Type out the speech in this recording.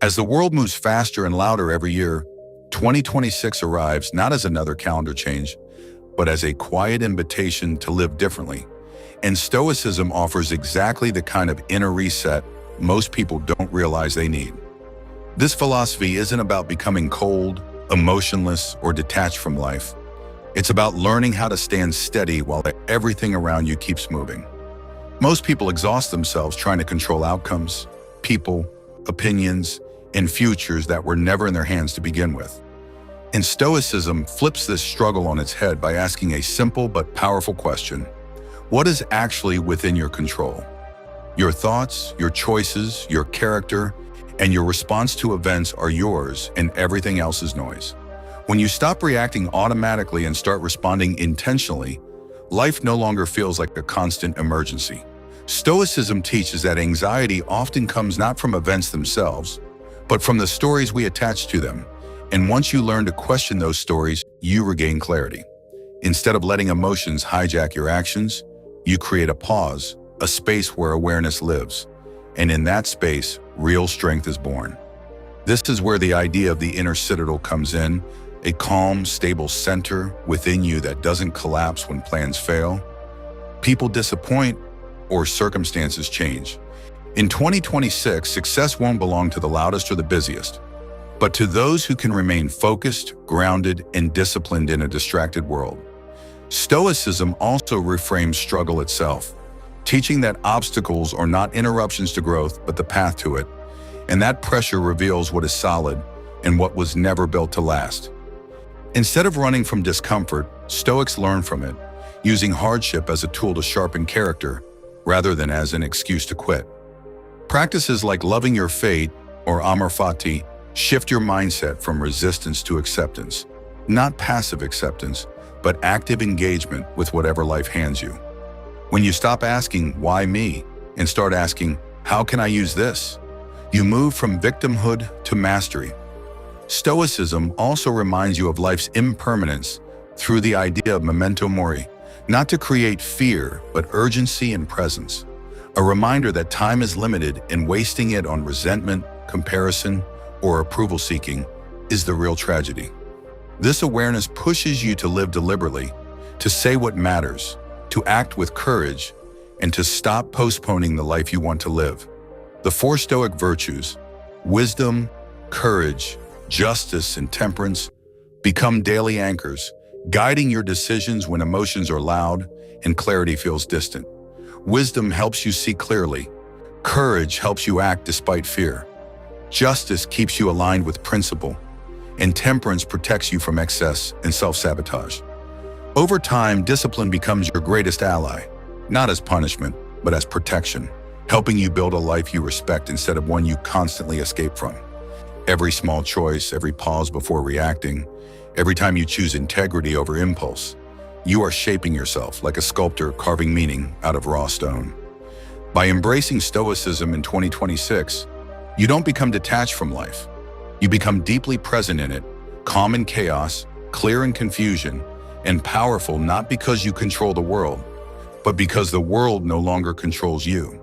As the world moves faster and louder every year, 2026 arrives not as another calendar change, but as a quiet invitation to live differently. And Stoicism offers exactly the kind of inner reset most people don't realize they need. This philosophy isn't about becoming cold, emotionless, or detached from life. It's about learning how to stand steady while everything around you keeps moving. Most people exhaust themselves trying to control outcomes, people, opinions, and futures that were never in their hands to begin with. And Stoicism flips this struggle on its head by asking a simple but powerful question: what is actually within your control? Your thoughts, your choices, your character, and your response to events are yours, and everything else is noise. When you stop reacting automatically and start responding intentionally, life no longer feels like a constant emergency. Stoicism teaches that anxiety often comes not from events themselves, but from the stories we attach to them. And once you learn to question those stories, you regain clarity. Instead of letting emotions hijack your actions, you create a pause, a space where awareness lives. And in that space, real strength is born. This is where the idea of the inner citadel comes in, a calm, stable center within you that doesn't collapse when plans fail, people disappoint, or circumstances change. In 2026, success won't belong to the loudest or the busiest, but to those who can remain focused, grounded, and disciplined in a distracted world. Stoicism also reframes struggle itself, teaching that obstacles are not interruptions to growth, but the path to it. And that pressure reveals what is solid and what was never built to last. Instead of running from discomfort, Stoics learn from it, using hardship as a tool to sharpen character rather than as an excuse to quit. Practices like loving your fate or amor fati shift your mindset from resistance to acceptance, not passive acceptance, but active engagement with whatever life hands you. When you stop asking, why me, and start asking, how can I use this? You move from victimhood to mastery. Stoicism also reminds you of life's impermanence through the idea of memento mori, not to create fear, but urgency and presence. A reminder that time is limited and wasting it on resentment, comparison, or approval seeking is the real tragedy. This awareness pushes you to live deliberately, to say what matters, to act with courage, and to stop postponing the life you want to live. The four Stoic virtues, wisdom, courage, justice, and temperance, become daily anchors, guiding your decisions when emotions are loud and clarity feels distant. Wisdom helps you see clearly. Courage helps you act despite fear. Justice keeps you aligned with principle. And temperance protects you from excess and self-sabotage. Over time, discipline becomes your greatest ally, not as punishment, but as protection, helping you build a life you respect instead of one you constantly escape from. Every small choice, every pause before reacting, every time you choose integrity over impulse, you are shaping yourself like a sculptor carving meaning out of raw stone. By embracing Stoicism in 2026, you don't become detached from life. You become deeply present in it, calm in chaos, clear in confusion, and powerful not because you control the world, but because the world no longer controls you.